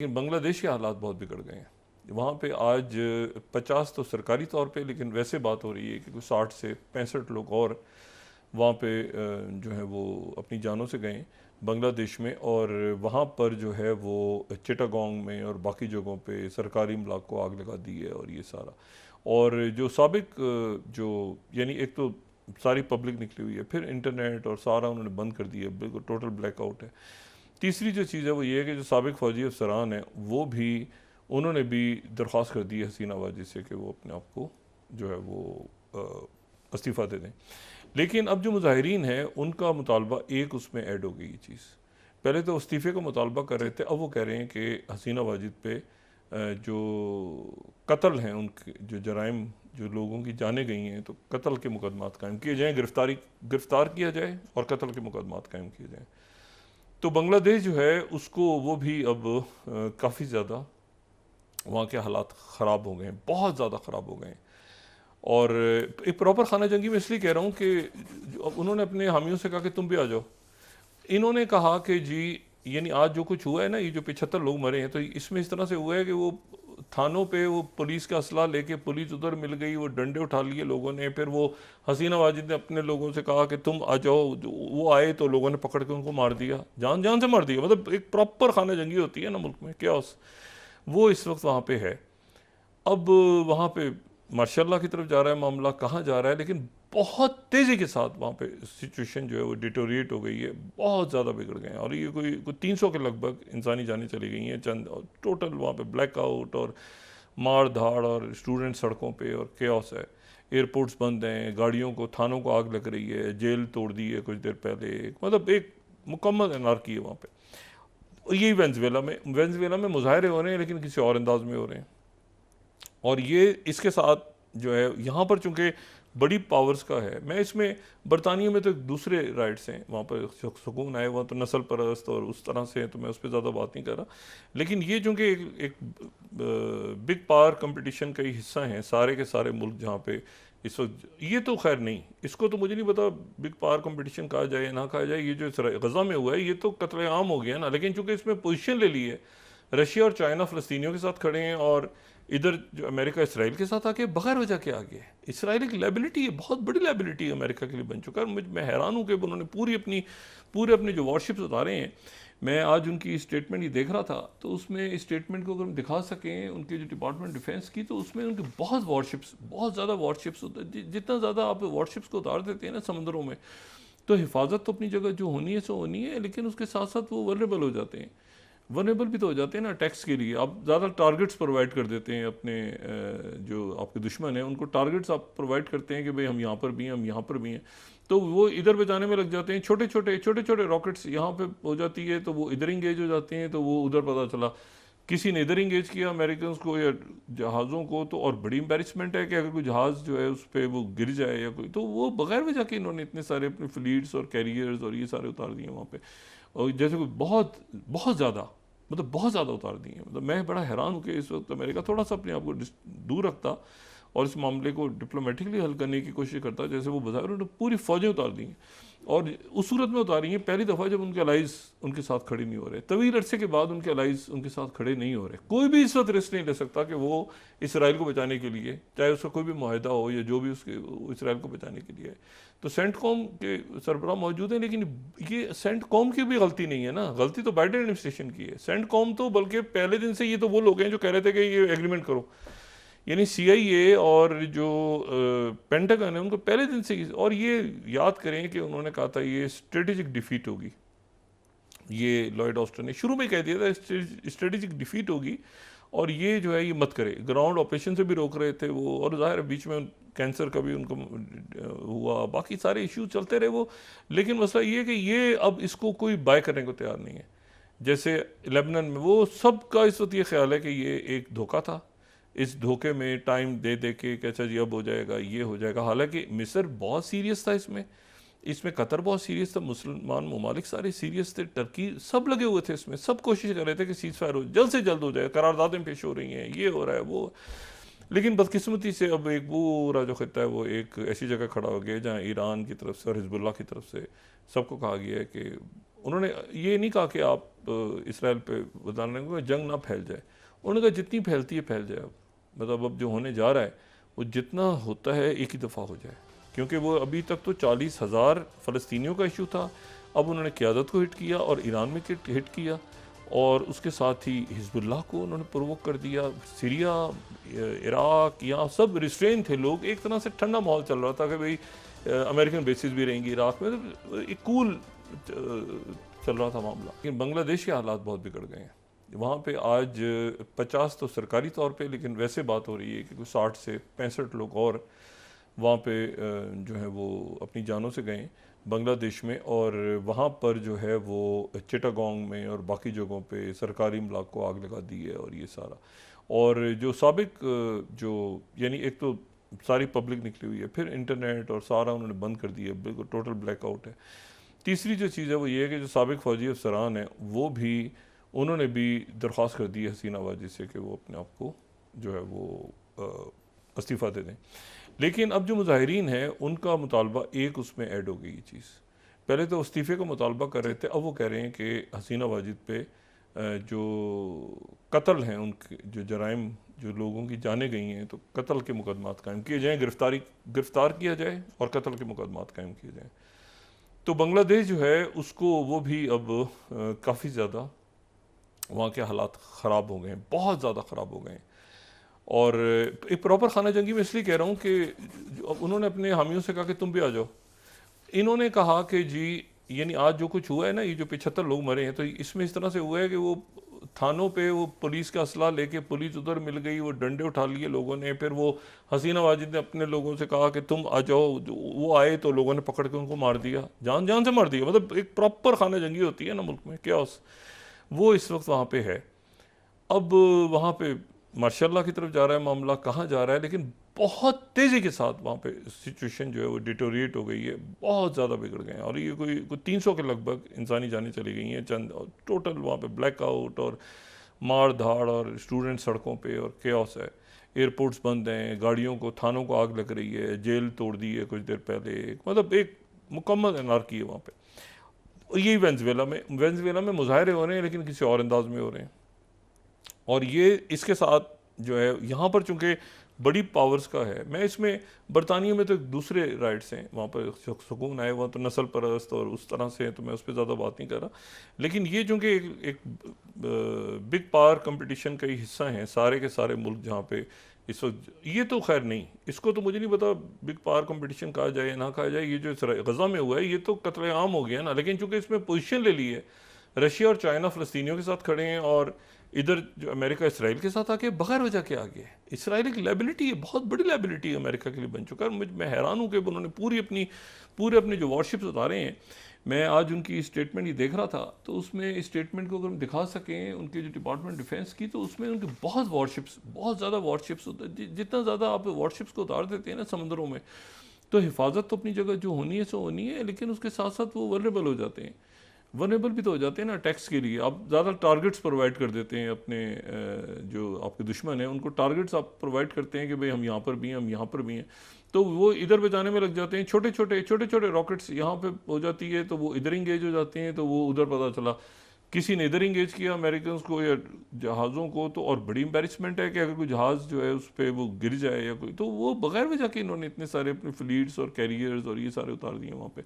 लेकिन बांग्लादेश के हालात बहुत बिगड़ गए हैं। वहाँ पे आज 50 तो सरकारी तौर पे, लेकिन वैसे बात हो रही है कि कुछ 60 से 65 लोग और वहाँ पे जो है वो अपनी जानों से गए बांग्लादेश में। और वहाँ पर जो है वो चिटागोंग में और बाकी जगहों पे सरकारी इमलाक को आग लगा दी है और ये सारा। और जो साबिक जो यानी एक तो सारी पब्लिक निकली हुई है, फिर इंटरनेट और सारा उन्होंने बंद कर दिया, बिल्कुल टोटल ब्लैकआउट है। तीसरी जो चीज़ है वो ये है कि जो साबिक फ़ौजी अफसरान हैं वो भी, उन्होंने भी दरख्वास्त कर दी है हसीना वाजी से कि वो अपने आप को जो है वो इस्तीफ़ा दे दें। लेकिन अब जो मुजाहिरीन हैं उनका मुतालबा एक उसमें ऐड हो गई ये चीज़। पहले तो इस्तीफ़े का मुतालबा कर रहे थे, अब वो कह रहे हैं कि हसीना वाजिद पे जो कत्ल हैं, उनके जो जराइम जो लोगों की जाने गई हैं, तो कत्ल के मुकदमात कायम किए जाएँ, गिरफ़्तार किया जाए और कत्ल के मुकदमात कायम किए जाएँ। तो बांग्लादेश जो है उसको वो भी अब काफ़ी ज़्यादा वहाँ के हालात ख़राब हो गए हैं, बहुत ज़्यादा ख़राब हो गए हैं। और एक प्रॉपर खाना जंगी में इसलिए कह रहा हूँ कि उन्होंने अपने हामियों से कहा कि तुम भी आ जाओ। इन्होंने कहा कि जी यानी आज जो कुछ हुआ है ना, ये जो 75 लोग मरे हैं, तो इसमें इस तरह से हुआ है कि वो थानों पे वो पुलिस का असला लेके पुलिस उधर मिल गई, वो डंडे उठा लिए लोगों ने। फिर वो हसीना वाजिद ने अपने लोगों से कहा कि तुम आ जाओ, वो आए तो लोगों ने पकड़ के उनको मार दिया, जान जान से मार दिया। मतलब एक प्रॉपर खाना जंगी होती है ना मुल्क में, क्या वो इस वक्त वहाँ पे है। अब वहाँ पे माशाल्लाह की तरफ जा रहा है मामला, कहाँ जा रहा है, लेकिन बहुत तेज़ी के साथ वहाँ पे सिचुएशन जो है वो डिटोरिएट हो गई है, बहुत ज़्यादा बिगड़ गए हैं। और ये कोई 300 के लगभग इंसानी जानें चली गई हैं चंद, और टोटल वहाँ पे ब्लैकआउट और मार धाड़ और स्टूडेंट सड़कों पे और केओस है। एयरपोर्ट्स बंद हैं, गाड़ियों को, थानों को आग लग रही है, जेल तोड़ दी है कुछ देर पहले, मतलब एक मुकम्मल अनारकी है वहाँ पे। यही वेनेजुएला में मुजाहरे हो रहे हैं, लेकिन किसी और अंदाज में हो रहे हैं। और ये इसके साथ जो है यहाँ पर चूंकि बड़ी पावर्स का है, मैं इसमें बरतानिया में तो एक दूसरे राइट्स हैं, वहाँ पर सुकून आए, वहाँ तो नस्ल परस्त और उस तरह से है, तो मैं उस पर ज़्यादा बात नहीं कर रहा। लेकिन ये चूँकि एक बिग पावर कंपटीशन का ही हिस्सा हैं सारे के सारे मुल्क जहाँ पे इस वक्त, ये तो खैर नहीं, इसको तो मुझे नहीं पता बिग पावर कंपटीशन कहा जाए या ना कहा जाए। ये जो गज़ा में हुआ है ये तो कत्लेआम हो गया ना, लेकिन चूँकि इसमें पोजीशन ले ली है, रशिया और चाइना फ़लस्तीनियों के साथ खड़े हैं, और इधर जो अमेरिका इसराइल के साथ आके बगैर वजह के आगे है। इसराइल एक लाइबिलिटी है, बहुत बड़ी लाइबिलिटी अमेरिका के लिए बन चुका है। मैं हैरान हूँ कि उन्होंने पूरे अपने जो वॉरशिप्स उतारे हैं। मैं आज उनकी स्टेटमेंट ये देख रहा था, तो उसमें स्टेटमेंट को अगर हम दिखा सकें उनके जो डिपार्टमेंट डिफेंस की, तो उसमें उनके बहुत वॉरशिप्स, बहुत ज़्यादा वॉरशिप्स होते हैं। जितना ज़्यादा आप वॉरशिप्स को उतार देते हैं ना समंदरों में, तो हिफाजत तो अपनी जगह जो होनी है सो होनी है, लेकिन उसके साथ साथ वो वल्नरेबल हो जाते हैं। वनरेबल भी तो हो जाते हैं ना टैक्स के लिए। आप ज़्यादा टारगेट्स प्रोवाइड कर देते हैं अपने जो आपके दुश्मन हैं उनको टारगेट्स आप प्रोवाइड करते हैं कि भाई हम यहाँ पर भी हैं, हम यहाँ पर भी हैं, तो वो इधर बचाने में लग जाते हैं। छोटे छोटे रॉकेट्स यहाँ पे हो जाती है तो वो इधर इंगेज हो जाते हैं, तो वो उधर पता चला किसी ने इधर इंगेज किया अमेरिकन को या जहाज़ों को, तो और बड़ी एम्बेरसमेंट है कि अगर कोई जहाज़ जो है उस पर वो गिर जाए या कोई, तो वो बगैर वजह के इन्होंने इतने सारे अपने फ्लीट्स और कैरियर्स और ये सारे उतार दिए वहाँ पे। और जैसे कोई बहुत बहुत ज़्यादा, मतलब बहुत ज़्यादा उतार दिए। मतलब मैं बड़ा हैरान हूँ कि इस वक्त अमेरिका थोड़ा सा अपने आप को दूर रखता और इस मामले को डिप्लोमेटिकली हल करने की कोशिश करता, जैसे वो बता उन्होंने पूरी फ़ौजें उतार दी हैं। और उस सूरत में उतारी हैं पहली दफ़ा जब उनके अलाइज उनके साथ खड़े नहीं हो रहे, तवील अरसे के बाद उनके अलाइज उनके साथ खड़े नहीं हो रहे। कोई भी इस वक्त रिस्क नहीं ले सकता कि वो इसराइल को बचाने के लिए, चाहे उसका कोई भी माहिदा हो या जो भी उसके इसराइल को बचाने के लिए है। तो सेंटकॉम के सरबराह मौजूद हैं, लेकिन ये सेंटकॉम की भी गलती नहीं है ना, गलती तो बाइडेन एडमिनिस्ट्रेशन की है। सेंटकॉम तो बल्कि पहले दिन से, ये तो वो लोग हैं जो कह रहे थे कि ये एग्रीमेंट करो, यानी CIA और जो पेंटागन है उनको पहले दिन से। और ये याद करें कि उन्होंने कहा था ये स्ट्रेटेजिक डिफीट होगी, ये लॉयड ऑस्टिन ने शुरू में कह दिया था स्ट्रेटेजिक डिफीट होगी, और ये जो है ये मत करे। ग्राउंड ऑपरेशन से भी रोक रहे थे वो, और ज़ाहिर बीच में कैंसर का भी उनको हुआ, बाकी सारे इश्यूज चलते रहे वो। लेकिन मसला ये है कि ये अब इसको कोई बाय करने को तैयार नहीं है। जैसे लेबनान में वो सबका इस वक्त ये ख्याल है कि ये एक धोखा था, इस धोखे में टाइम दे दे के कि अच्छा जी अब हो जाएगा, ये हो जाएगा। हालांकि मिस्र बहुत सीरियस था इसमें कतर बहुत सीरियस था, मुसलमान ममालिक सारे सीरियस थे, टर्की सब लगे हुए थे इसमें, सब कोशिश कर रहे थे कि सीज फायर हो जल्द से जल्द हो जाए, करारदादें पेश हो रही हैं, ये हो रहा है वो। लेकिन बदकिस्मती से अब एक पूरा जो खत्ता है वो एक ऐसी जगह खड़ा हो गया जहाँ ईरान की तरफ से और हिजबुल्लाह की तरफ से सबको कहा गया है कि उन्होंने ये नहीं कहा कि आप इसराइल पे बताने को जंग ना फैल जाए। उन्होंने कहा जितनी फैलती है फैल जाए, अब मतलब अब जो होने जा रहा है वो जितना होता है एक ही दफ़ा हो जाए, क्योंकि वो अभी तक तो 40,000 फ़लस्तीनियों का इशू था, अब उन्होंने क़यादत को हिट किया और ईरान में हिट किया, और उसके साथ ही हिजबुल्लाह को उन्होंने प्रोवोक कर दिया। सीरिया, इराक, यहाँ सब रिस्ट्रेन थे लोग, एक तरह से ठंडा माहौल चल रहा था कि भाई अमेरिकन बेसिस भी रहेंगी इराक में, तो एक कूल चल रहा था मामला। लेकिन बांग्लादेश के हालात बहुत बिगड़ गए हैं। वहाँ पे आज 50 तो सरकारी तौर पे, लेकिन वैसे बात हो रही है कि कुछ 60 से 65 लोग और वहाँ पे जो है वो अपनी जानों से गए बांग्लादेश में, और वहाँ पर जो है वो चिटागोंग में और बाकी जगहों पे सरकारी इमलाक को आग लगा दी है और ये सारा। और जो साबिक जो यानी एक तो सारी पब्लिक निकली हुई है, फिर इंटरनेट और सारा उन्होंने बंद कर दिया, बिल्कुल टोटल ब्लैकआउट है। तीसरी जो चीज़ है वो ये है कि जो साबिक फ़ौजी अफसरान हैं वो भी, उन्होंने भी दरख्वास्त कर दी है हसीना वाजी से कि वो अपने आप को जो है वो इस्तीफ़ा दे दें। लेकिन अब जो मुजाहिरीन हैं उनका मुतालबा एक उसमें ऐड हो गई ये चीज़। पहले तो इस्तीफ़े का मुतालबा कर रहे थे, अब वो कह रहे हैं कि हसीना वाजिद पे जो कत्ल हैं, उनके जो जराइम जो लोगों की जाने गई हैं, तो कत्ल के मुकदमात कायम किए जाएँ, गिरफ़्तार किया जाए और कत्ल के मुकदमात कायम किए जाएँ। तो बांग्लादेश जो है उसको वो भी अब काफ़ी ज़्यादा वहाँ के हालात ख़राब हो गए हैं, बहुत ज़्यादा ख़राब हो गए हैं। और एक प्रॉपर खाना जंगी में इसलिए कह रहा हूँ कि उन्होंने अपने हामियों से कहा कि तुम भी आ जाओ। इन्होंने कहा कि जी यानी आज जो कुछ हुआ है ना, ये जो 75 लोग मरे हैं, तो इसमें इस तरह से हुआ है कि वो थानों पे वो पुलिस का असला लेके पुलिस उधर मिल गई, वो डंडे उठा लिए लोगों ने, फिर वो हसीना वाजिद ने अपने लोगों से कहा कि तुम आ जाओ, वो आए तो लोगों ने पकड़ के उनको मार दिया, जान जान से मार दिया। मतलब एक प्रॉपर खाना जंगी होती है ना मुल्क में, क्या वो इस वक्त वहाँ पे है। अब वहाँ पे माशाल्लाह की तरफ जा रहा है मामला, कहाँ जा रहा है, लेकिन बहुत तेज़ी के साथ वहाँ पे सिचुएशन जो है वो डिटोरिएट हो गई है, बहुत ज़्यादा बिगड़ गए हैं। और ये कोई 300 के लगभग इंसानी जानें चली गई हैं चंद, और टोटल वहाँ पे ब्लैकआउट और मार धाड़ और स्टूडेंट सड़कों पे और केओस है। एयरपोर्ट्स बंद हैं, गाड़ियों को, थानों को आग लग रही है, जेल तोड़ दी है कुछ देर पहले, मतलब एक मुकम्मल एनार्की है वहाँ पे। यही वेनेजुएला में मुजाहरे हो रहे हैं, लेकिन किसी और अंदाज में हो रहे हैं। और ये इसके साथ जो है यहाँ पर चूँकि बड़ी पावर्स का है, मैं इसमें बरतानिया में तो दूसरे राइट्स हैं, वहाँ पर सुकून आए, वहाँ तो नस्ल परस्त और उस तरह से है, तो मैं उस पर ज़्यादा बात नहीं कर रहा। लेकिन ये चूँकि एक बिग पावर कंपटीशन का ही हिस्सा हैं सारे के सारे मुल्क जहाँ पे इस वक्त, ये तो खैर नहीं, इसको तो मुझे नहीं पता बिग पावर कंपटीशन कहा जाए या ना कहा जाए। ये जो गज़ा में हुआ है ये तो कत्ले आम हो गया ना, लेकिन चूँकि इसमें पोजीशन ले ली है, रशिया और चाइना फ़लस्तीनियों के साथ खड़े हैं, और इधर जो अमेरिका इसराइल के साथ आके बगैर वजह के आगे है। इसराइल एक लाइबिलिटी है, बहुत बड़ी लाइबिलिटी अमेरिका के लिए बन चुका है। मैं हैरान हूँ कि उन्होंने पूरे अपने जो वॉरशिप्स उतारे हैं। मैं आज उनकी स्टेटमेंट ही देख रहा था, तो उसमें स्टेटमेंट को अगर हम दिखा सकें उनके जो डिपार्टमेंट डिफेंस की, तो उसमें उनके बहुत वॉरशिप्स, बहुत ज़्यादा वॉरशिप्स होते हैं। जितना ज़्यादा आप वॉरशिप्स को उतार देते हैं ना समंदरों में, तो हिफाजत तो अपनी जगह जो होनी है सो होनी है, लेकिन उसके साथ साथ वो वल्नरेबल हो जाते हैं। वनरेबल भी तो हो जाते हैं ना टैक्स के लिए। आप ज़्यादा टारगेट्स प्रोवाइड कर देते हैं अपने जो आपके दुश्मन हैं, उनको टारगेट्स आप प्रोवाइड करते हैं कि भाई हम यहाँ पर भी हैं, हम यहाँ पर भी हैं, तो वो इधर बचाने में लग जाते हैं। छोटे छोटे रॉकेट्स यहाँ पे हो जाती है, तो वो इधर इंगेज हो जाते हैं, तो वो उधर पता चला किसी ने इधर इंगेज किया अमेरिकन को या जहाज़ों को, तो और बड़ी एम्बेरसमेंट है कि अगर कोई जहाज़ जो है उस पर वो गिर जाए या कोई, तो वो बगैर वजह के इन्होंने इतने सारे अपने फ्लीट्स और कैरियर्स और ये सारे उतार दिए वहाँ पे।